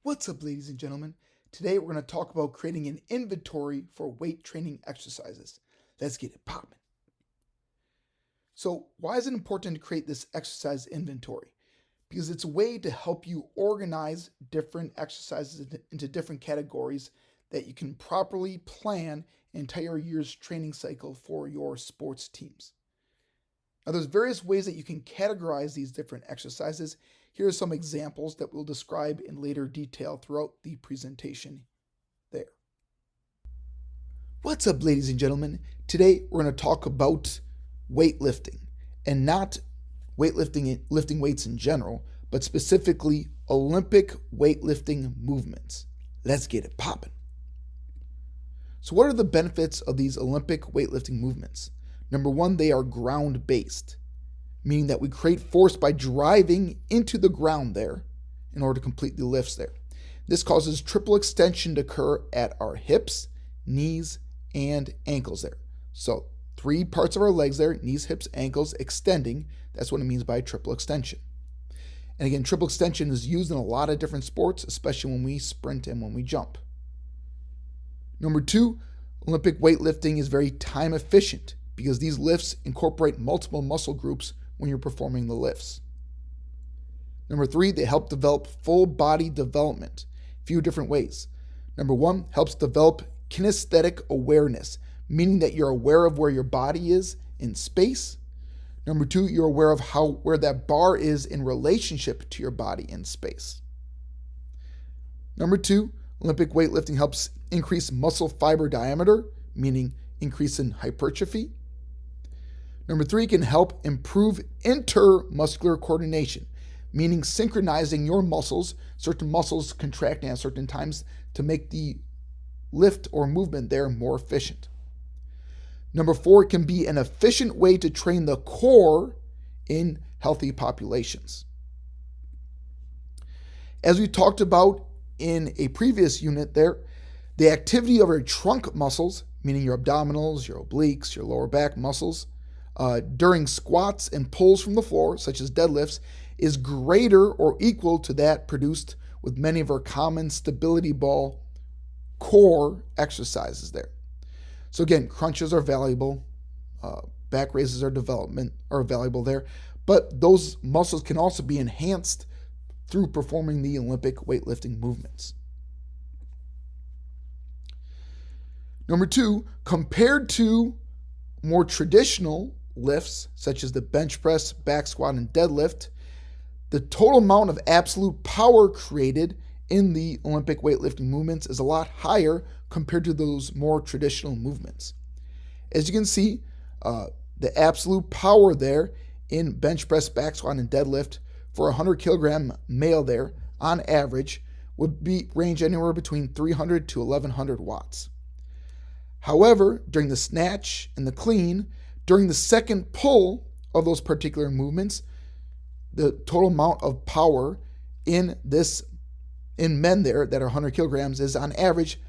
What's up, ladies and gentlemen? Today we're going to talk about creating an inventory for weight training exercises. Let's get it popping. So, why is it important to create this exercise inventory? Because it's a way to help you organize different exercises into different categories that you can properly plan an entire year's training cycle for your sports teams. Now, there's various ways that you can categorize these different exercises. Here are some examples that we'll describe in later detail throughout the presentation there. What's up, ladies and gentlemen? Today we're going to talk about weightlifting, and not lifting weights in general, but specifically Olympic weightlifting movements. Let's get it popping. So what are the benefits of these Olympic weightlifting movements? Number one, they are ground-based, meaning that we create force by driving into the ground there in order to complete the lifts there. This causes triple extension to occur at our hips, knees, and ankles there. So 3 parts of our legs there, knees, hips, ankles, extending. That's what it means by triple extension. And again, triple extension is used in a lot of different sports, especially when we sprint and when we jump. Number 2, Olympic weightlifting is very time efficient because these lifts incorporate multiple muscle groups when you're performing the lifts. Number 3, they help develop full body development a few different ways. Number 1, helps develop kinesthetic awareness, meaning that you're aware of where your body is in space. Number 2, you're aware of where that bar is in relationship to your body in space. Number 2, Olympic weightlifting helps increase muscle fiber diameter, meaning increase in hypertrophy. Number 3, can help improve intermuscular coordination, meaning synchronizing your muscles, certain muscles contracting at certain times to make the lift or movement there more efficient. Number 4, it can be an efficient way to train the core in healthy populations. As we talked about in a previous unit there, the activity of your trunk muscles, meaning your abdominals, your obliques, your lower back muscles, during squats and pulls from the floor, such as deadlifts, is greater or equal to that produced with many of our common stability ball core exercises there. So again, crunches are valuable, back raises are valuable there, but those muscles can also be enhanced through performing the Olympic weightlifting movements. Number 2, compared to more traditional lifts, such as the bench press, back squat, and deadlift, the total amount of absolute power created in the Olympic weightlifting movements is a lot higher compared to those more traditional movements. As you can see, the absolute power there in bench press, back squat, and deadlift for a 100 kilogram male there, on average, would range anywhere between 300 to 1100 watts. However, during the snatch and the clean, during the second pull of those particular movements, the total amount of power in men there that are 100 kilograms is on average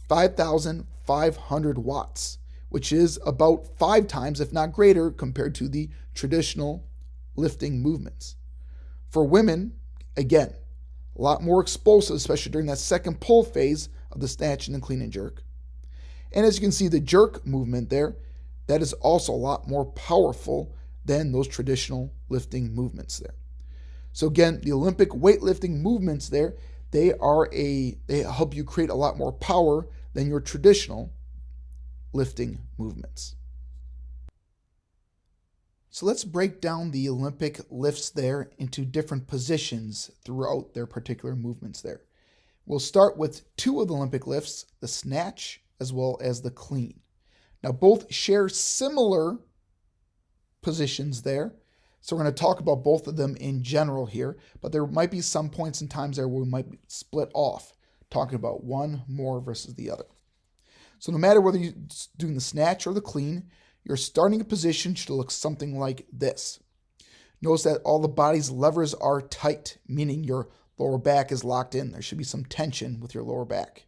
5,500 watts, which is about 5 times, if not greater, compared to the traditional lifting movements. For women, again, a lot more explosive, especially during that second pull phase of the snatch and the clean and jerk. And as you can see, the jerk movement there, that is also a lot more powerful than those traditional lifting movements there. So again, the Olympic weightlifting movements there, they help you create a lot more power than your traditional lifting movements. So let's break down the Olympic lifts there into different positions throughout their particular movements there. We'll start with 2 of the Olympic lifts, the snatch as well as the clean. Now both share similar positions there, so we're going to talk about both of them in general here, but there might be some points and times there where we might split off, talking about one more versus the other. So no matter whether you're doing the snatch or the clean, your starting position should look something like this. Notice that all the body's levers are tight, meaning your lower back is locked in. There should be some tension with your lower back.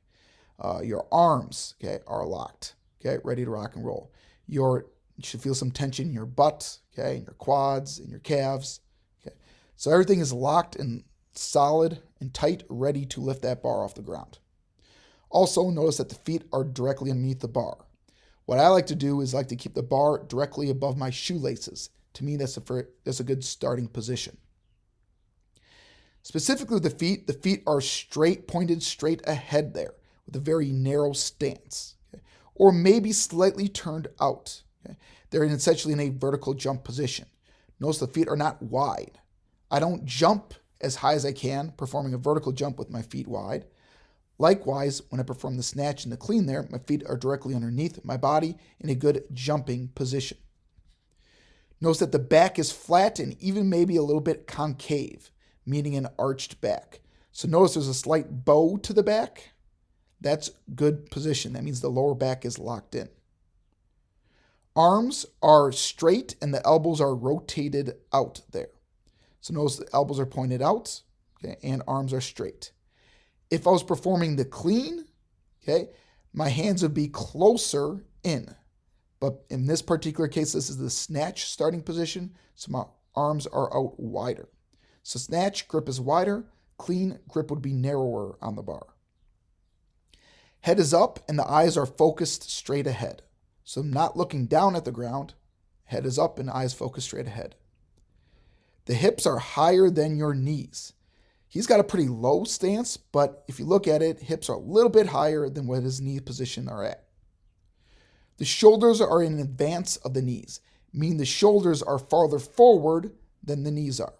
Your arms, are locked, ready to rock and roll. You should feel some tension in your butt, in your quads, in your calves. So everything is locked and solid and tight, ready to lift that bar off the ground. Also, notice that the feet are directly underneath the bar. What I like to do is like to keep the bar directly above my shoelaces. To me, that's a good starting position. Specifically with the feet are straight, pointed straight ahead there with a very narrow stance, okay? Or maybe slightly turned out. Okay? They're essentially in a vertical jump position. Notice the feet are not wide. I don't jump as high as I can, performing a vertical jump with my feet wide. Likewise, when I perform the snatch and the clean there, my feet are directly underneath my body in a good jumping position. Notice that the back is flat and even maybe a little bit concave, meaning an arched back. So notice there's a slight bow to the back. That's good position. That means the lower back is locked in. Arms are straight and the elbows are rotated out there. So notice the elbows are pointed out, okay, and arms are straight. If I was performing the clean, okay, my hands would be closer in. But in this particular case, this is the snatch starting position, so my arms are out wider. So snatch, grip is wider. Clean, grip would be narrower on the bar. Head is up and the eyes are focused straight ahead. So not looking down at the ground. Head is up and eyes focused straight ahead. The hips are higher than your knees. He's got a pretty low stance, but if you look at it, hips are a little bit higher than what his knee position are at. The shoulders are in advance of the knees, meaning the shoulders are farther forward than the knees are.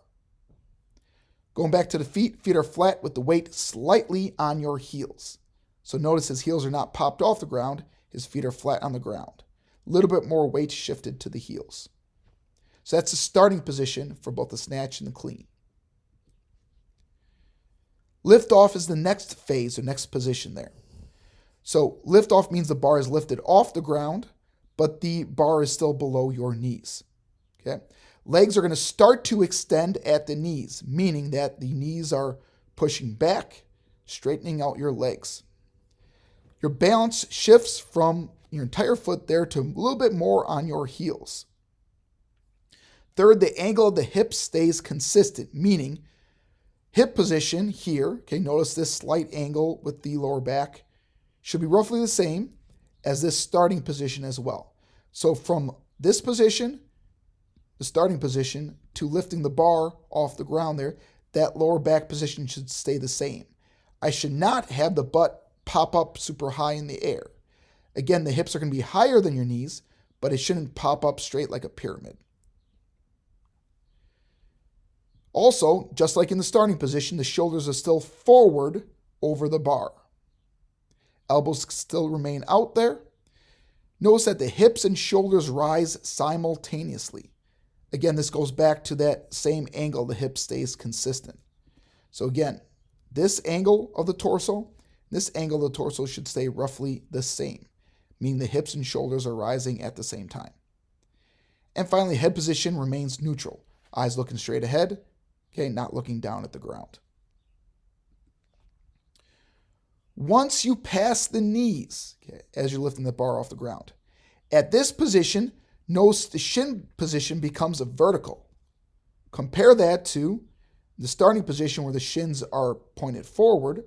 Going back to the feet are flat with the weight slightly on your heels. So notice his heels are not popped off the ground, his feet are flat on the ground. A little bit more weight shifted to the heels. So that's the starting position for both the snatch and the clean. Lift off is the next phase or next position there. So lift off means the bar is lifted off the ground, but the bar is still below your knees. Okay? Legs are going to start to extend at the knees, meaning that the knees are pushing back, straightening out your legs. Your balance shifts from your entire foot there to a little bit more on your heels. Third, the angle of the hips stays consistent, meaning hip position here, okay, notice this slight angle with the lower back, should be roughly the same as this starting position as well. So from this position, the starting position, to lifting the bar off the ground there, that lower back position should stay the same. I should not have the butt pop up super high in the air. Again, the hips are going to be higher than your knees, but it shouldn't pop up straight like a pyramid. Also, just like in the starting position, the shoulders are still forward over the bar. Elbows still remain out there. Notice that the hips and shoulders rise simultaneously. Again, this goes back to that same angle. The hip stays consistent. So again, this angle of the torso, this angle of the torso should stay roughly the same, meaning the hips and shoulders are rising at the same time. And finally, head position remains neutral. Eyes looking straight ahead, okay, not looking down at the ground. Once you pass the knees, okay, as you're lifting the bar off the ground, at this position, notice the shin position becomes a vertical. Compare that to the starting position where the shins are pointed forward.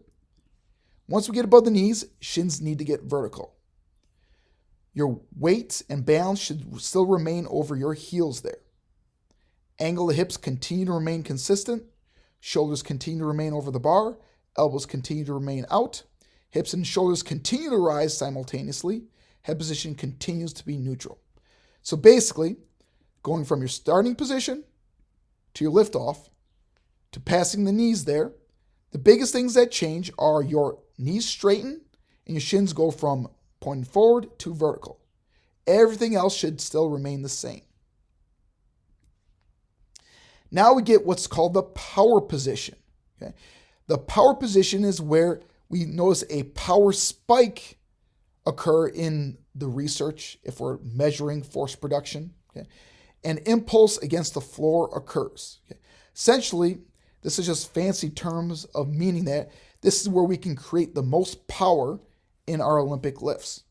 Once we get above the knees, shins need to get vertical. Your weight and balance should still remain over your heels there. Angle of the hips continue to remain consistent. Shoulders continue to remain over the bar. Elbows continue to remain out. Hips and shoulders continue to rise simultaneously. Head position continues to be neutral. So basically, going from your starting position to your liftoff to passing the knees there, the biggest things that change are your knees straighten and your shins go from pointing forward to vertical. Everything else should still remain the same. Now we get what's called the power position. Okay? The power position is where we notice a power spike occur in the research if we're measuring force production. Okay? An impulse against the floor occurs. Okay? Essentially, this is just fancy terms of meaning that this is where we can create the most power in our Olympic lifts.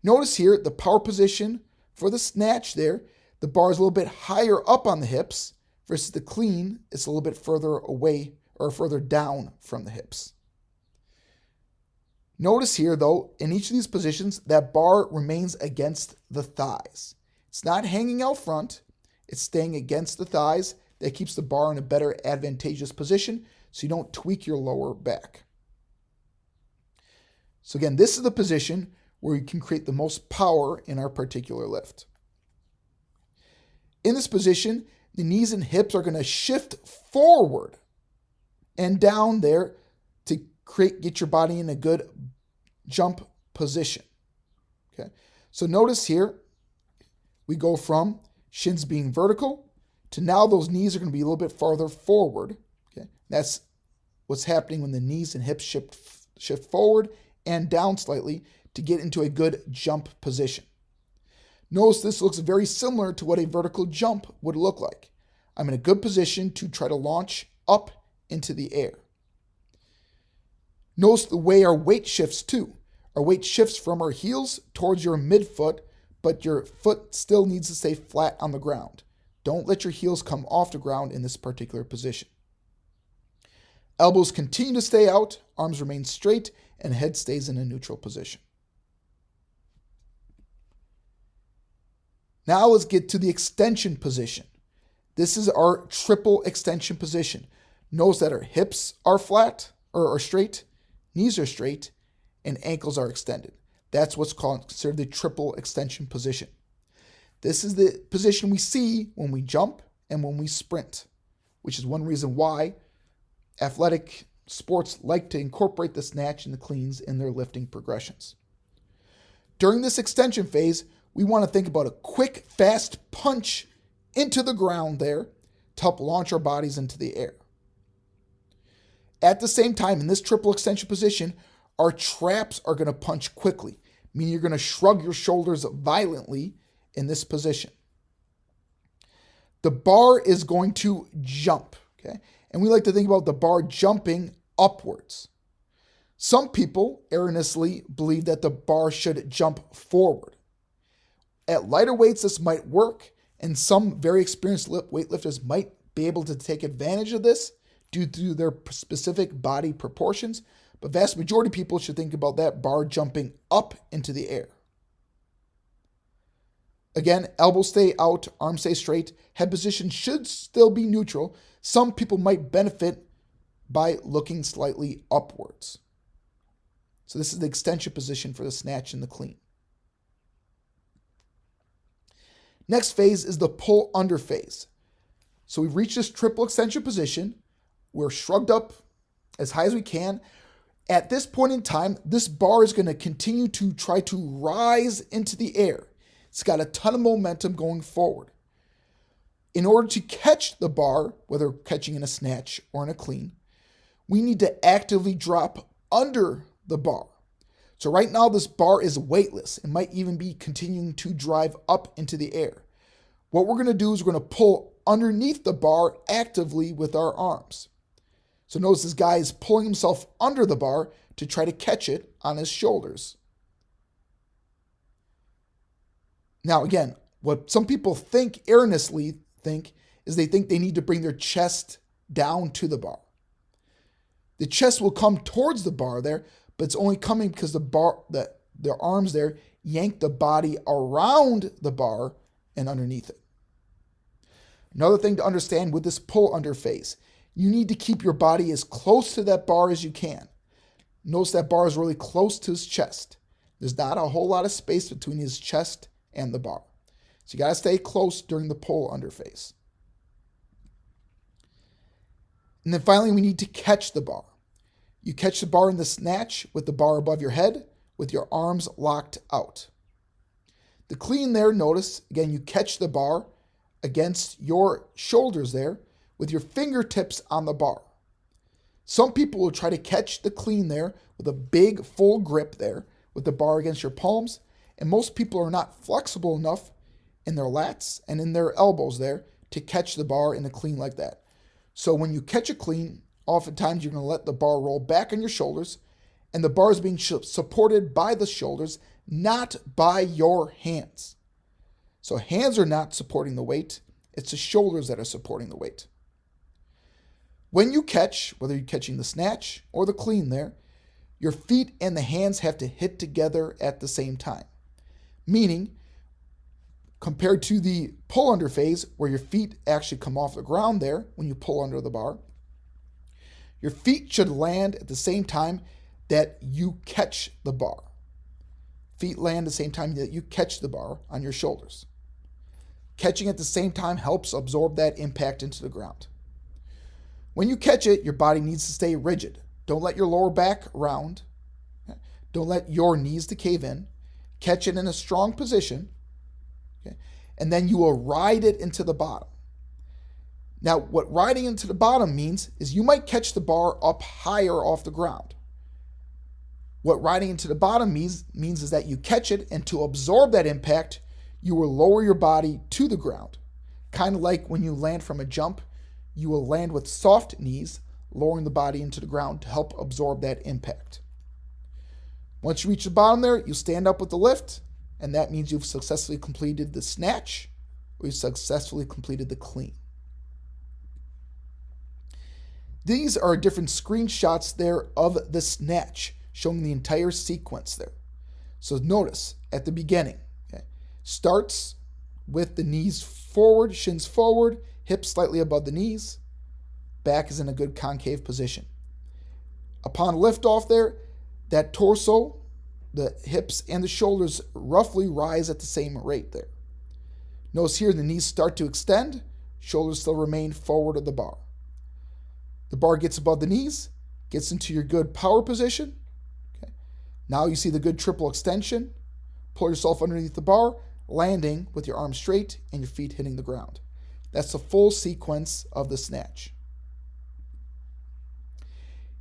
Notice here the power position for the snatch there, the bar is a little bit higher up on the hips versus the clean, it's a little bit further away or further down from the hips. Notice here, though, in each of these positions, that bar remains against the thighs. It's not hanging out front. It's staying against the thighs. That keeps the bar in a better advantageous position so you don't tweak your lower back. So again, this is the position where we can create the most power in our particular lift. In this position, the knees and hips are going to shift forward and down there to get your body in a good jump position. Okay, so notice here, we go from shins being vertical to now those knees are going to be a little bit farther forward. Okay, that's what's happening when the knees and hips shift forward and down slightly to get into a good jump position. Notice this looks very similar to what a vertical jump would look like. I'm in a good position to try to launch up into the air. Notice the way our weight shifts too. Our weight shifts from our heels towards your midfoot, but your foot still needs to stay flat on the ground. Don't let your heels come off the ground in this particular position. Elbows continue to stay out, arms remain straight, and head stays in a neutral position. Now let's get to the extension position. This is our triple extension position. Notice that our hips are flat or are straight, knees are straight, and ankles are extended. That's what's considered the triple extension position. This is the position we see when we jump and when we sprint, which is one reason why athletic sports like to incorporate the snatch and the cleans in their lifting progressions. During this extension phase, we want to think about a quick, fast punch into the ground there to help launch our bodies into the air. At the same time, in this triple extension position, our traps are going to punch quickly, meaning you're going to shrug your shoulders violently in this position. The bar is going to jump, okay? And we like to think about the bar jumping upwards. Some people erroneously believe that the bar should jump forward. At lighter weights, this might work, and some very experienced weightlifters might be able to take advantage of this due to their specific body proportions, but vast majority of people should think about that bar jumping up into the air. Again, elbows stay out, arms stay straight, head position should still be neutral. Some people might benefit by looking slightly upwards. So this is the extension position for the snatch and the clean. Next phase is the pull under phase. So we've reached this triple extension position. We're shrugged up as high as we can. At this point in time, this bar is going to continue to try to rise into the air. It's got a ton of momentum going forward. In order to catch the bar, whether catching in a snatch or in a clean, we need to actively drop under the bar. So right now this bar is weightless. It might even be continuing to drive up into the air. What we're going to do is we're going to pull underneath the bar actively with our arms. So notice this guy is pulling himself under the bar to try to catch it on his shoulders. Now again, what some people erroneously think is they think they need to bring their chest down to the bar. The chest will come towards the bar there, but it's only coming because their arms there yank the body around the bar and underneath it. Another thing to understand with this pull under phase, you need to keep your body as close to that bar as you can. Notice that bar is really close to his chest. There's not a whole lot of space between his chest and the bar. So you got to stay close during the pull under phase. And then finally, we need to catch the bar. You catch the bar in the snatch with the bar above your head with your arms locked out. The clean there, notice, again, you catch the bar against your shoulders there with your fingertips on the bar. Some people will try to catch the clean there with a big full grip there with the bar against your palms, and most people are not flexible enough in their lats and in their elbows there to catch the bar in a clean like that. So when you catch a clean, oftentimes you're going to let the bar roll back on your shoulders, and the bar is being supported by the shoulders, not by your hands. So hands are not supporting the weight. It's the shoulders that are supporting the weight. When you catch, whether you're catching the snatch or the clean there, your feet and the hands have to hit together at the same time. Meaning, compared to the pull under phase where your feet actually come off the ground there when you pull under the bar, your feet should land at the same time that you catch the bar. Feet land at the same time that you catch the bar on your shoulders. Catching at the same time helps absorb that impact into the ground. When you catch it, your body needs to stay rigid. Don't let your lower back round. Don't let your knees to cave in. Catch it in a strong position. Okay? And then you will ride it into the bottom. Now, what riding into the bottom means is you might catch the bar up higher off the ground. What riding into the bottom means is that you catch it, and to absorb that impact, you will lower your body to the ground. Kind of like when you land from a jump, you will land with soft knees, lowering the body into the ground to help absorb that impact. Once you reach the bottom there, you stand up with the lift, and that means you've successfully completed the snatch or you've successfully completed the clean. These are different screenshots there of the snatch, showing the entire sequence there. So notice at the beginning, starts with the knees forward, shins forward, hips slightly above the knees, back is in a good concave position. Upon liftoff there, that torso, the hips and the shoulders roughly rise at the same rate there. Notice here the knees start to extend, shoulders still remain forward of the bar. The bar gets above the knees, gets into your good power position. Okay. Now you see the good triple extension. Pull yourself underneath the bar, landing with your arms straight and your feet hitting the ground. That's the full sequence of the snatch.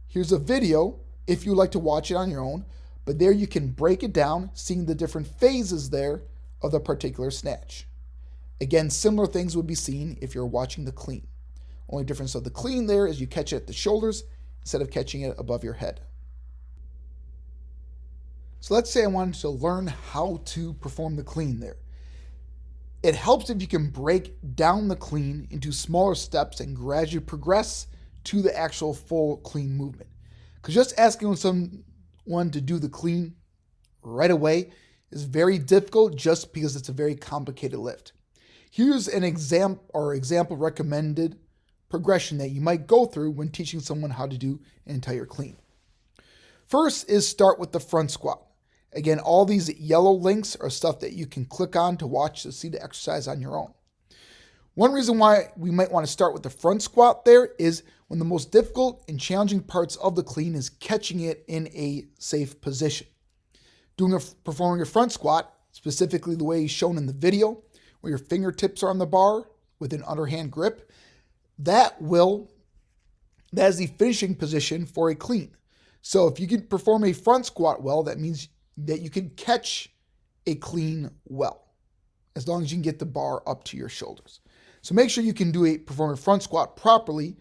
Here's a video if you like to watch it on your own, but there you can break it down, seeing the different phases there of the particular snatch. Again, similar things would be seen if you're watching the clean. Only difference of the clean there is you catch it at the shoulders instead of catching it above your head. So let's say I wanted to learn how to perform the clean there. It helps if you can break down the clean into smaller steps and gradually progress to the actual full clean movement. Because just asking someone to do the clean right away is very difficult just because it's a very complicated lift. Here's an example recommended progression that you might go through when teaching someone how to do an entire clean. First is start with the front squat. Again, all these yellow links are stuff that you can click on to watch to see the exercise on your own. One reason why we might want to start with the front squat there is when the most difficult and challenging parts of the clean is catching it in a safe position. Performing a front squat, specifically the way shown in the video, where your fingertips are on the bar with an underhand grip, that is the finishing position for a clean. So if you can perform a front squat well, that means that you can catch a clean well, as long as you can get the bar up to your shoulders. So make sure you can perform a front squat properly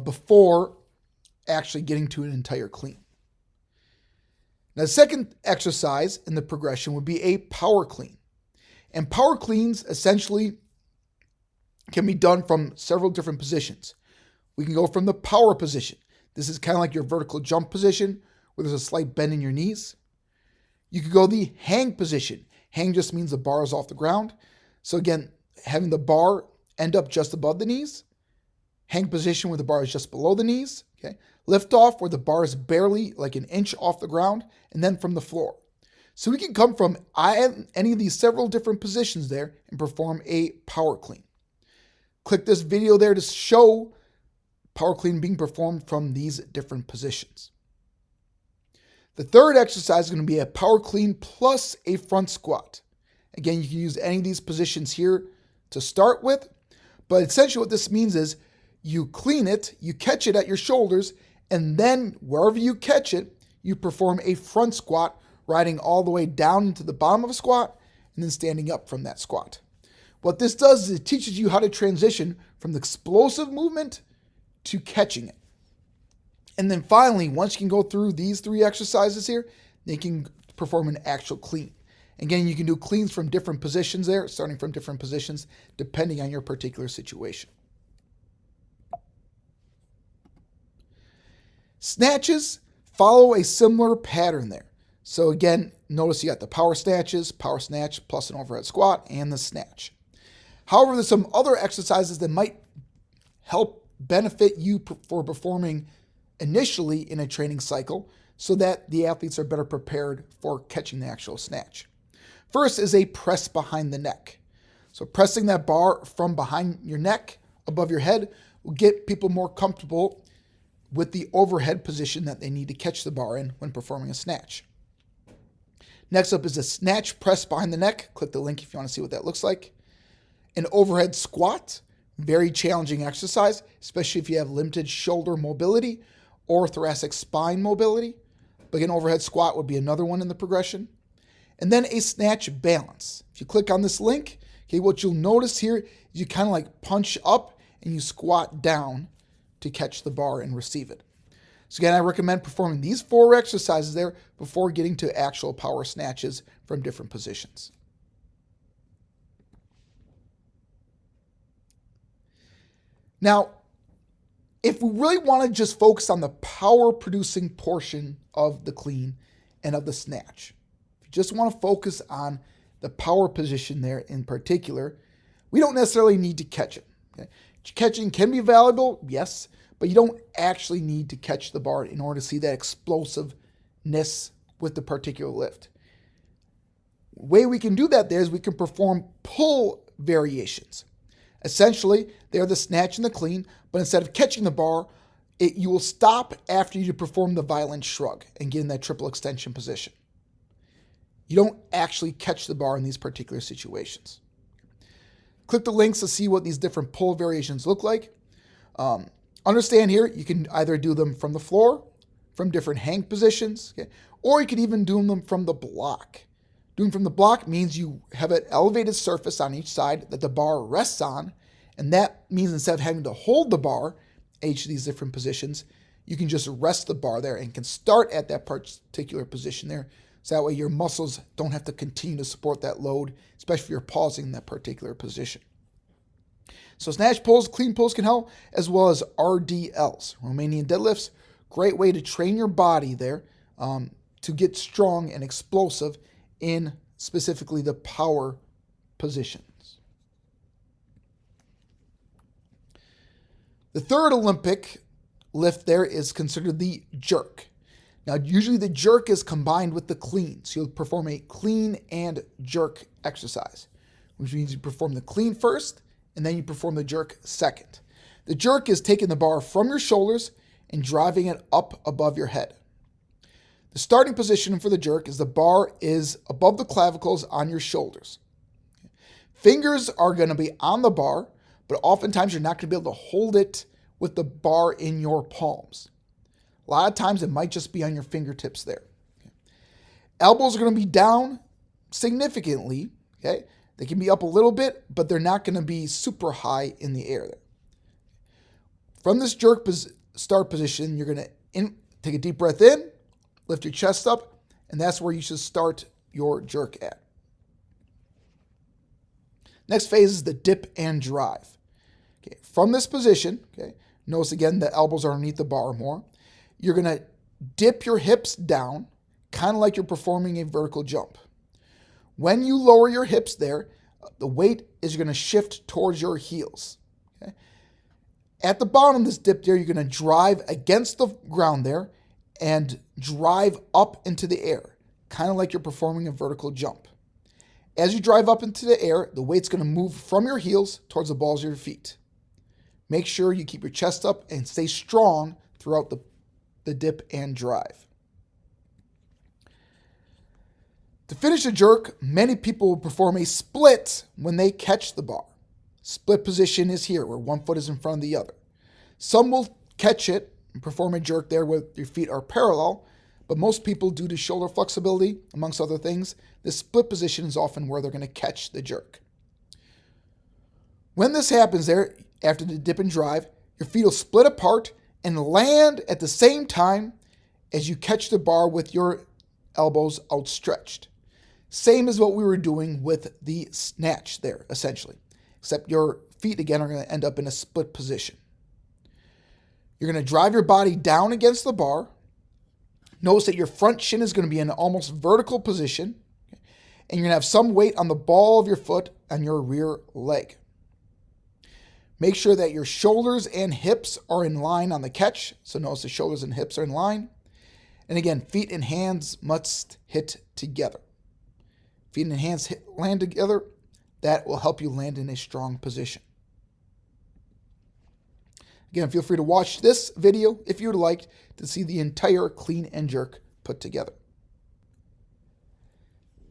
before actually getting to an entire clean. Now, the second exercise in the progression would be a power clean. And power cleans essentially can be done from several different positions. We can go from the power position. This is kind of like your vertical jump position where there's a slight bend in your knees. You could go the hang position. Hang just means the bar is off the ground. So again, having the bar end up just above the knees. Hang position where the bar is just below the knees. Okay. Lift off where the bar is barely like an inch off the ground, and then from the floor. So we can come from any of these several different positions there and perform a power clean. Click this video there to show power clean being performed from these different positions. The third exercise is going to be a power clean plus a front squat. Again, you can use any of these positions here to start with, but essentially what this means is you clean it, you catch it at your shoulders, and then wherever you catch it, you perform a front squat, riding all the way down into the bottom of a squat and then standing up from that squat. What this does is it teaches you how to transition from the explosive movement to catching it. And then finally, once you can go through these three exercises here, then you can perform an actual clean. Again, you can do cleans from different positions there, starting from different positions, depending on your particular situation. Snatches follow a similar pattern there. So again, notice you got the power snatches, power snatch plus an overhead squat, and the snatch. However, there's some other exercises that might help benefit you for performing initially in a training cycle so that the athletes are better prepared for catching the actual snatch. First is a press behind the neck. So pressing that bar from behind your neck above your head will get people more comfortable with the overhead position that they need to catch the bar in when performing a snatch. Next up is a snatch press behind the neck. Click the link if you want to see what that looks like. An overhead squat, very challenging exercise, especially if you have limited shoulder mobility or thoracic spine mobility. But an overhead squat would be another one in the progression. And then a snatch balance. If you click on this link, okay, what you'll notice here is you kind of like punch up and you squat down to catch the bar and receive it. So again, I recommend performing these 4 exercises there before getting to actual power snatches from different positions. Now, if we really want to just focus on the power producing portion of the clean and of the snatch, if you just want to focus on the power position there in particular, we don't necessarily need to catch it. Okay? Catching can be valuable, yes, but you don't actually need to catch the bar in order to see that explosiveness with the particular lift. The way we can do that there is we can perform pull variations. Essentially, they're the snatch and the clean, but instead of catching the bar, you will stop after you perform the violent shrug and get in that triple extension position. You don't actually catch the bar in these particular situations. Click the links to see what these different pull variations look like. Understand here, you can either do them from the floor, from different hang positions, okay, or you could even do them from the block. Doing from the block means you have an elevated surface on each side that the bar rests on, and that means instead of having to hold the bar at each of these different positions, you can just rest the bar there and can start at that particular position there. So that way your muscles don't have to continue to support that load, especially if you're pausing in that particular position. So snatch pulls, clean pulls can help, as well as RDLs, Romanian deadlifts. Great way to train your body there to get strong and explosive in specifically the power positions. The third Olympic lift there is considered the jerk. Now, usually the jerk is combined with the clean. So you'll perform a clean and jerk exercise, which means you perform the clean first, and then you perform the jerk second. The jerk is taking the bar from your shoulders and driving it up above your head. The starting position for the jerk is the bar is above the clavicles on your shoulders. Fingers are going to be on the bar, but oftentimes you're not going to be able to hold it with the bar in your palms. A lot of times it might just be on your fingertips there. Elbows are going to be down significantly. Okay? They can be up a little bit, but they're not going to be super high in the air there. From this jerk start position, you're going to take a deep breath in, lift your chest up, and that's where you should start your jerk at. Next phase is the dip and drive. Okay, from this position, okay, notice again the elbows are underneath the bar more. You're going to dip your hips down, kind of like you're performing a vertical jump. When you lower your hips there, the weight is going to shift towards your heels. Okay? At the bottom of this dip there, you're going to drive against the ground there and drive up into the air, kind of like you're performing a vertical jump. As you drive up into the air, the weight's going to move from your heels towards the balls of your feet. Make sure you keep your chest up and stay strong throughout the dip and drive. To finish a jerk, many people will perform a split when they catch the bar. Split position is here, where one foot is in front of the other. Some will catch it and perform a jerk there where your feet are parallel, but most people, due to shoulder flexibility, amongst other things, this split position is often where they're going to catch the jerk. When this happens there, after the dip and drive, your feet will split apart and land at the same time as you catch the bar with your elbows outstretched. Same as what we were doing with the snatch there, essentially, except your feet again are going to end up in a split position. You're going to drive your body down against the bar. Notice that your front shin is going to be in an almost vertical position. And you're going to have some weight on the ball of your foot and your rear leg. Make sure that your shoulders and hips are in line on the catch. So notice the shoulders and hips are in line. And again, feet and hands must hit together. Feet and hands land together. That will help you land in a strong position. Again, feel free to watch this video if you would like to see the entire clean and jerk put together.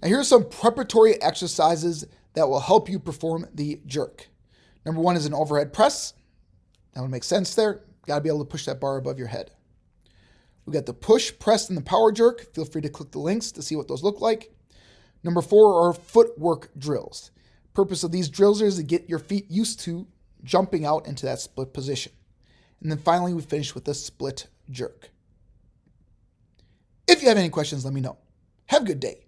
Now here are some preparatory exercises that will help you perform the jerk. Number one is an overhead press. That would make sense there. Got to be able to push that bar above your head. We got the push, press, and the power jerk. Feel free to click the links to see what those look like. Number four are footwork drills. Purpose of these drills is to get your feet used to jumping out into that split position. And then finally, we finish with the split jerk. If you have any questions, let me know. Have a good day.